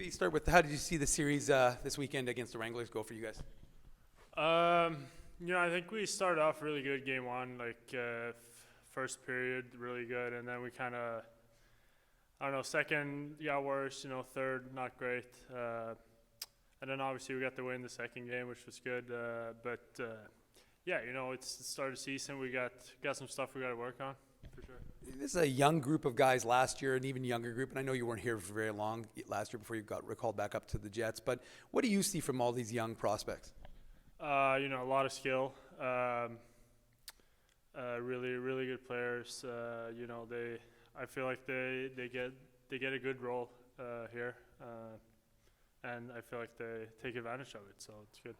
Maybe start with how did you see the series this weekend against the Wranglers go for you guys? I think we started off really good game one, first period really good, and then we kind of, I don't know, second got worse, third not great, and then obviously we got the win the second game, which was good, it's the start of the season. We got some stuff we got to work on for sure. This is a young group of guys last year, an even younger group, and I know you weren't here for very long last year before you got recalled back up to the Jets, but what do you see from all these young prospects? A lot of skill, really, really good players. I feel like they get a good role here, and I feel like they take advantage of it, so it's good.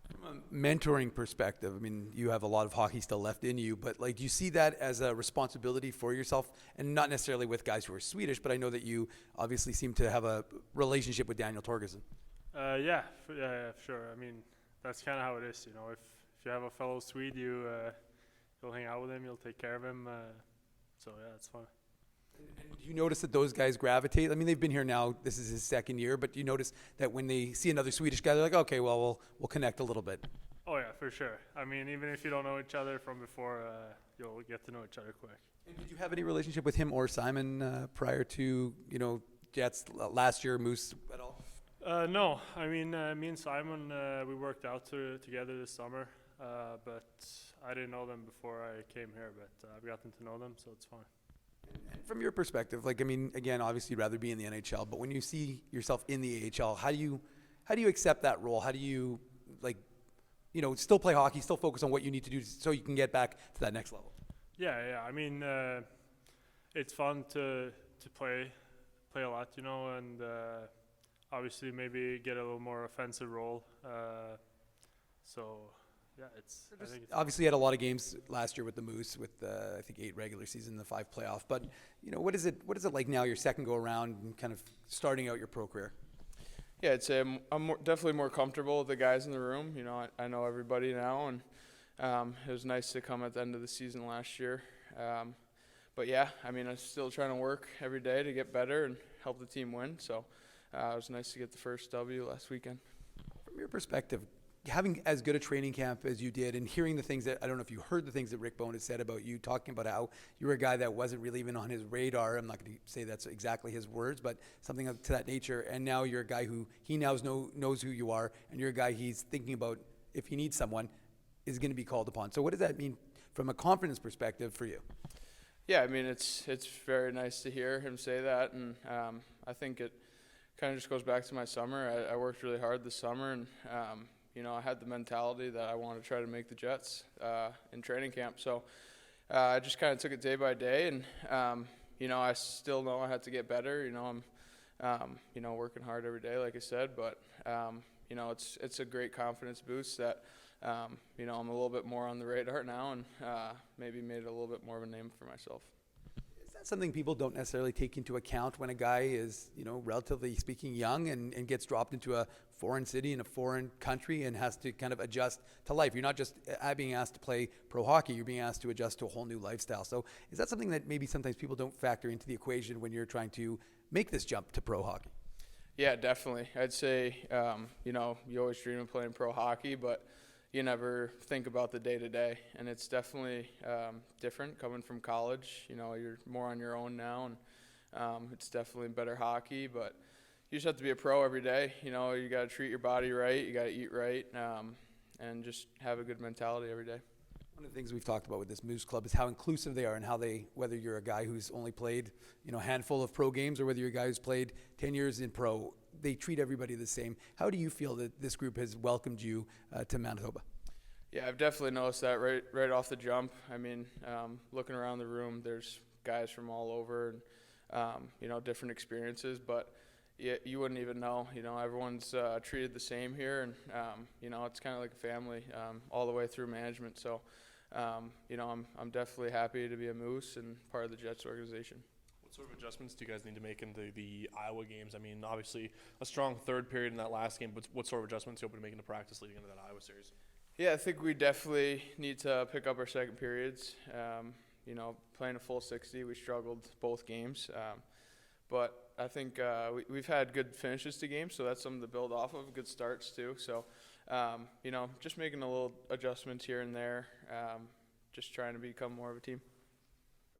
From a mentoring perspective, I mean, you have a lot of hockey still left in you, but do you see that as a responsibility for yourself, and not necessarily with guys who are Swedish, but I know that you obviously seem to have a relationship with Daniel Torgerson. Yeah, sure. I mean, that's kind of how it is, If you have a fellow Swede, you'll hang out with him, you'll take care of him. So yeah, it's fun. And do you notice that those guys gravitate? I mean, they've been here now. This is his second year, but do you notice that when they see another Swedish guy, they're like, okay, well, we'll connect a little bit. Oh yeah, for sure. I mean, even if you don't know each other from before, you'll get to know each other quick. And did you have any relationship with him or Simon prior to Jets last year, Moose at all? No, I mean, me and Simon, we worked out together this summer, but I didn't know them before I came here, but I've gotten to know them, so it's fine. And from your perspective, again, obviously you'd rather be in the NHL, but when you see yourself in the AHL, how do you accept that role? How do you still play hockey, still focus on what you need to do so you can get back to that next level? Yeah. I mean, it's fun to play a lot, and obviously maybe get a little more offensive role. Yeah, I think it's obviously had a lot of games last year with the Moose, with I think 8 regular season, the 5 playoff. But what is it like now? Your second go around, and kind of starting out your pro career. Yeah, I'd say I'm definitely more comfortable with the guys in the room. I know everybody now, and it was nice to come at the end of the season last year. But yeah, I mean, I'm still trying to work every day to get better and help the team win. So it was nice to get the first W last weekend. From your perspective, having as good a training camp as you did and hearing the things that, I don't know if you heard the things that Rick Bone has said about you, talking about how you were a guy that wasn't really even on his radar. I'm not going to say that's exactly his words, but something to that nature. And now you're a guy who he now knows who you are, and you're a guy he's thinking about, if he needs someone, is going to be called upon. So what does that mean from a confidence perspective for you? Yeah, I mean, it's very nice to hear him say that, and I think it kind of just goes back to my summer. I worked really hard this summer, and I had the mentality that I wanted to try to make the Jets in training camp. So I just kind of took it day by day, and I still know I had to get better. I'm working hard every day, like I said, but it's a great confidence boost that I'm a little bit more on the radar now, and maybe made a little bit more of a name for myself. Is that something people don't necessarily take into account when a guy is, relatively speaking, young and gets dropped into a foreign city in a foreign country and has to kind of adjust to life? You're not just being asked to play pro hockey, you're being asked to adjust to a whole new lifestyle. So is that something that maybe sometimes people don't factor into the equation when you're trying to make this jump to pro hockey? Yeah, definitely. I'd say, you always dream of playing pro hockey, but you never think about the day-to-day, and it's definitely different coming from college. You're more on your own now, and it's definitely better hockey, but you just have to be a pro every day. You got to treat your body right, you got to eat right, and just have a good mentality every day. One of the things we've talked about with this Moose Club is how inclusive they are, and how they, whether you're a guy who's only played a handful of pro games or whether you're a guy who's played 10 years in pro, they treat everybody the same. How do you feel that this group has welcomed you to Manitoba? Yeah, I've definitely noticed that right off the jump. I mean, looking around the room, there's guys from all over and, different experiences, but you wouldn't even know. Everyone's treated the same here, and, it's kind of like a family all the way through management. So, I'm definitely happy to be a Moose and part of the Jets organization. What sort of adjustments do you guys need to make into the Iowa games? I mean, obviously a strong third period in that last game, but what sort of adjustments do you hope to make into practice leading into that Iowa series? Yeah, I think we definitely need to pick up our second periods. Playing a full 60, we struggled both games. But I think we've had good finishes to games, so that's something to build off of, good starts too. So, just making a little adjustment here and there, just trying to become more of a team.